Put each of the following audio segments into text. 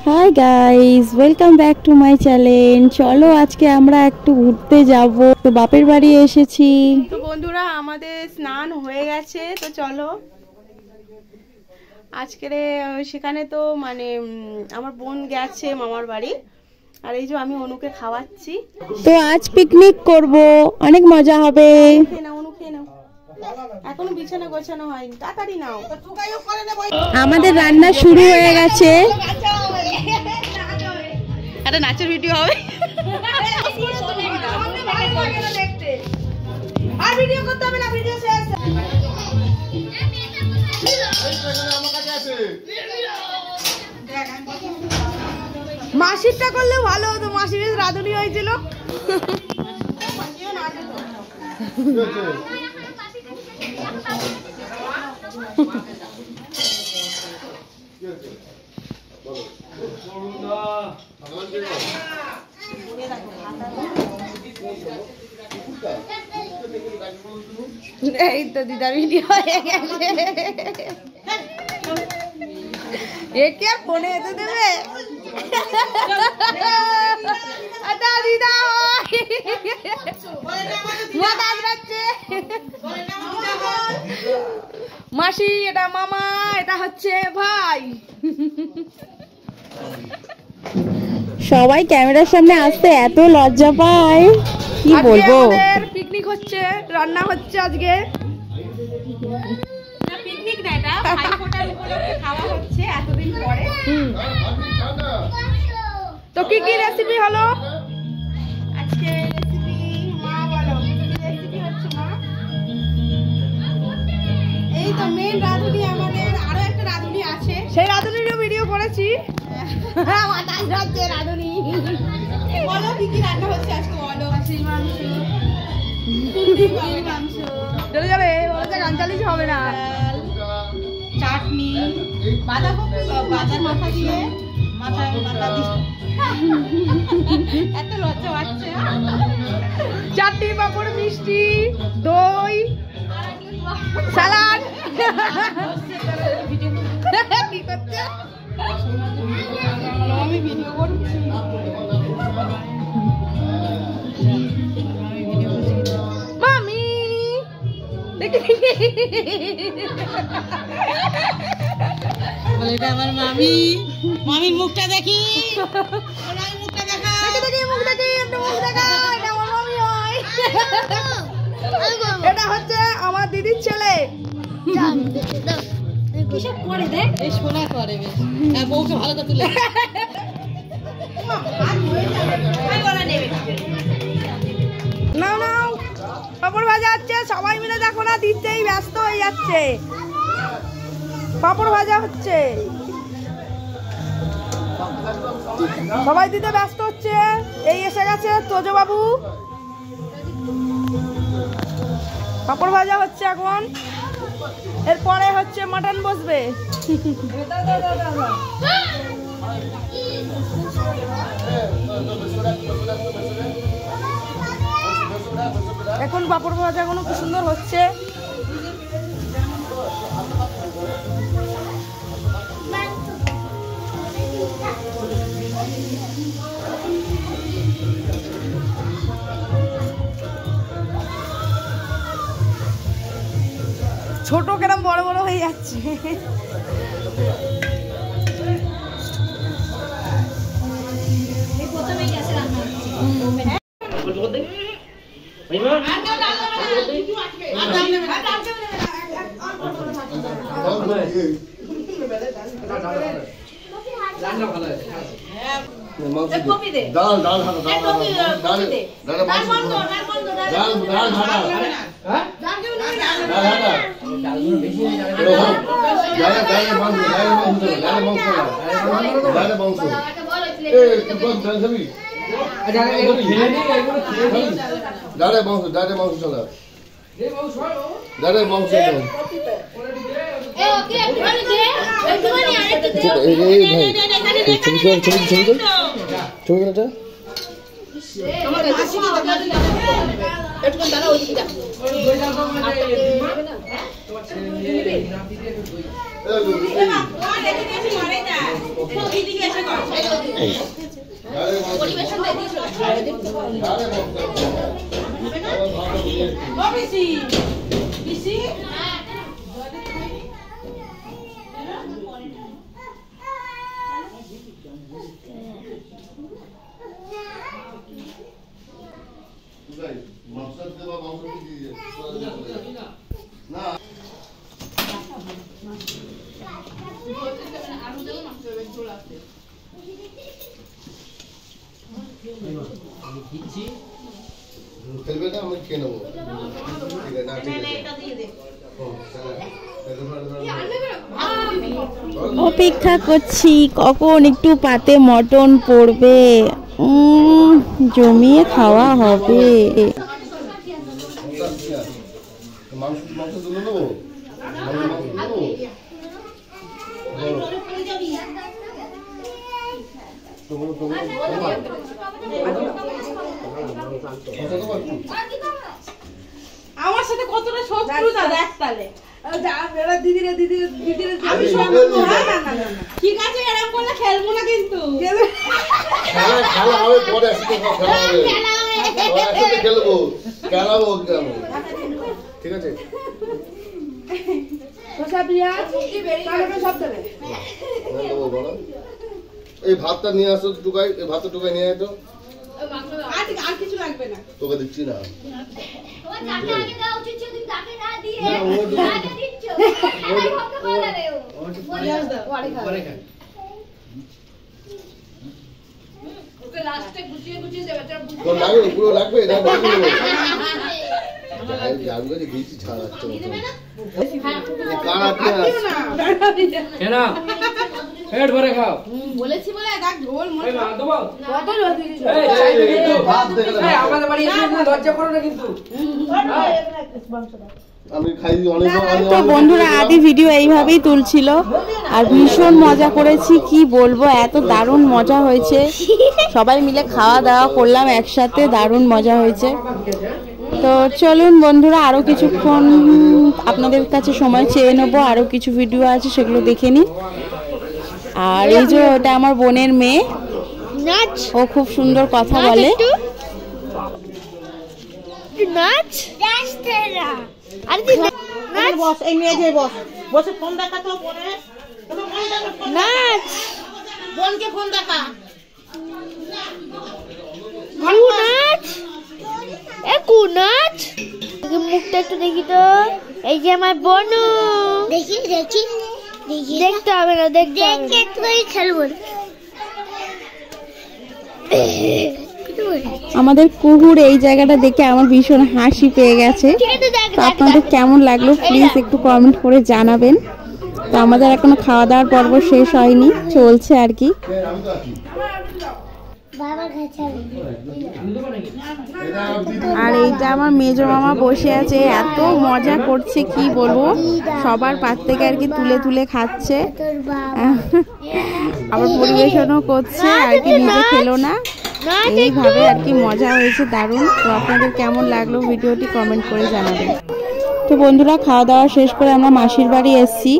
Hi guys, welcome back to my channel. চলো আজকে আমরা একটু ঘুরতে যাব, তো বাপের বাড়ি এসেছি। তো বন্ধুরা আমাদের স্নান হয়ে গেছে, তো চলো আজকের সেখানে তো মানে আমার বোন গেছে মামার বাড়ি, আর এই যে আমি অনুকে খাওয়াচ্ছি। তো আজ পিকনিক করব, অনেক মজা হবে। খেয়ে নাও অনু, খেয়ে নাও, এখনো বিছানা গোছানো হয়নি, তাড়াতাড়ি নাও। আমাদের রান্না শুরু হয়ে গেছে। একটা নাচের ভিডিও হবে, আর ভিডিও করতে হবে না, ভিডিও শেষ। মাসিরটা করলে ভালো হতো, মাসির রাঁধুনি হয়েছিল। এই তো দিদার ভিডিও হয়ে গেছে, একে আর ফোনে যেতে দেবে? দিদা মাসি, এটা মামা, এটা হচ্ছে ভাই। সবাই ক্যামেরার সামনে আসতে এত লজ্জা পায়, কি বলবো। পিকনিক হচ্ছে, রান্না হচ্ছে আজকে। পিকনিক না, এটা ভাইফোঁটার উপলক্ষে খাওয়া হচ্ছে এতদিন পরে। তো কি কি রেসিপি হলো আজকে? রেসিপি মা বলো, কি রেসিপি হচ্ছে মা? এই তো মেন রাঁধুনি আমাদের, আরো একটা রাঁধুনি আছে, সেই রাঁধুনিরও ভিডিও করেছি। মাথায় যাচ্ছে রাঁধুনি। বলো কি কি রান্না হচ্ছে আজকে, বলো। খাসির মাংস, মুরগির মাংস, চলে যাবে, ওটা গান চালিয়ে হবে না। চাটনি, বাঁধাকপি, বাঁধার মাথা দিয়ে, মাথা দিয়ে এত লজ্জা পাচ্ছে। চাটনি, পাঁপড়, মিষ্টি, দই, সালাড। কি করছে? আমি ভিডিও করছি। মামি দেখি, এটা আমার মামি, মামির মুখটা দেখি, মুখটা দেখা, দেখি মুখ দেখি, একটু মুখ দেখা, এটা আমার মামি হয়। এটা হচ্ছে আমার দিদির ছেলে। কিসব করে দেখ, এই সোনা করে বেশ, বউকে ভালো করে তুলে। নাও নাও, পাপড় ভাজা হচ্ছে, সবাই মিলে দেখো না, দিতেই ব্যস্ত হয়ে যাচ্ছে। পাপড় ভাজা হচ্ছে, সবাই দিতে ব্যস্ত হচ্ছে। এই এসে গেছে তোজো বাবু, পাপড় ভাজা হচ্ছে এখন, এরপরে হচ্ছে মাটন বসবে। এখন পাপড় ভাজা কোনো কি সুন্দর হচ্ছে। ছোট কেরম বড় বড় হয়ে যাচ্ছে। ডাল ডাল ছবি খেলবে না আমি খেয়ে নেবো অপেক্ষা করছি কখন একটু পাতে মটন পড়বে, জমিয়ে খাওয়া হবে। মাংস তুলে নেবো আমার সাথে কতটা শত্রুতা দেখ তাহলে ঠিক আছে, এরকম করলে খেলবো না কিন্তু খেলা হবে পরে খেলবো খেলাবো ঠিক আছে। এই ভাতটা নিয়ে আসো টুকাই, এই ভাতটা টুকাই নিয়ে আসো, আর কিছু লাগবে না, তোকে দিচ্ছি না। পুরো লাগবে বলেছি বলে ঝোল তো বন্ধুরা আদি ভিডিও এইভাবেই তুলছিল আর ভীষণ মজা করেছি, কি বলবো, এত দারুণ মজা হয়েছে। সবাই মিলে খাওয়া দাওয়া করলাম একসাথে, দারুণ মজা হয়েছে। তো চলুন বন্ধুরা আরো কিছুক্ষণ আপনাদের কাছে সময় চেয়ে নেবো, আরো কিছু ভিডিও আছে সেগুলো দেখে নিন। আর এই যে ওটা আমার বোনের মেয়ে, ও খুব সুন্দর কথা বলে। বোনকে ফোন দেখা মুখটা একটু দেখি তো, এই যে আমার বোনু, দেখি দেখি দেখতে হবে না, দেখতে তুই খেলবো। আমাদের কুকুর এই জায়গাটা দেখে আমার ভীষণ হাসি পেয়ে গেছে। তো আপনাদের কেমন লাগলো প্লিজ একটু কমেন্ট করে জানাবেন। তো আমাদের এখনো খাওয়া দাওয়ার পর্ব শেষ হয়নি, চলছে আর কি। আর এইটা আমার মেজো মামা বসে আছে, এত মজা করছে কি বলবো, সবার পাত থেকে আর কি তুলে তুলে খাচ্ছে, আবার পরিবেশনও করছে আর কি, নিজে খেলো না, এইভাবে আর কি মজা হয়েছে দারুণ। তো আপনাদের কেমন লাগলো ভিডিওটি কমেন্ট করে জানাবেন। তো বন্ধুরা খাওয়া দাওয়া শেষ করে আমরা মাসির বাড়ি এসেছি,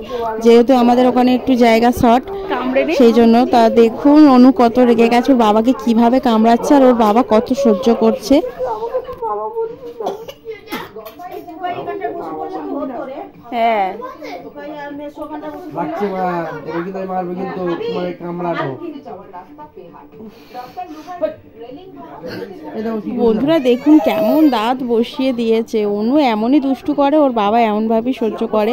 যেহেতু আমাদের ওখানে একটু জায়গা শর্ট, সেই জন্য। তা দেখুন অনু কত রেগে গেছে, ওর বাবাকে কিভাবে কামড়াচ্ছে আর ওর বাবা কত সহ্য করছে। হ্যাঁ বন্ধুরা দেখুন কেমন দাঁত বসিয়ে দিয়েছে, অনু এমনই দুষ্টু করে, ওর বাবা এমন ভাবে সহ্য করে,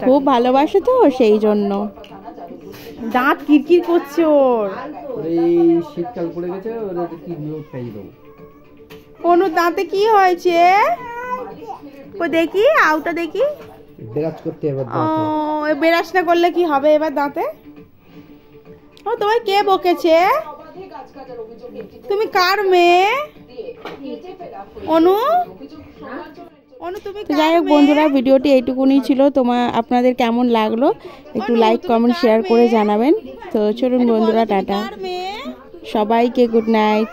খুব ভালোবাসে তো সেই জন্য। দাঁত কিরকির করছে ওর, শীতকাল পড়ে গেছে, খাইয়ে দেবো। অনু দাঁতে কি হয়েছে দেখি, আউটা দেখি। ব্রাশ করতে হবে, ব্রাশ না করলে কি হবে এবার দাঁতে? ও তোমায় কে বকেছে? তুমি কার মেয়ে? অনু যাই হোক বন্ধুরা ভিডিওটি এইটুকুনি ছিল। আপনাদের কেমন লাগলো একটু লাইক কমেন্ট শেয়ার করে জানাবেন। তো চলুন বন্ধুরা টাটা, সবাইকে গুড নাইট।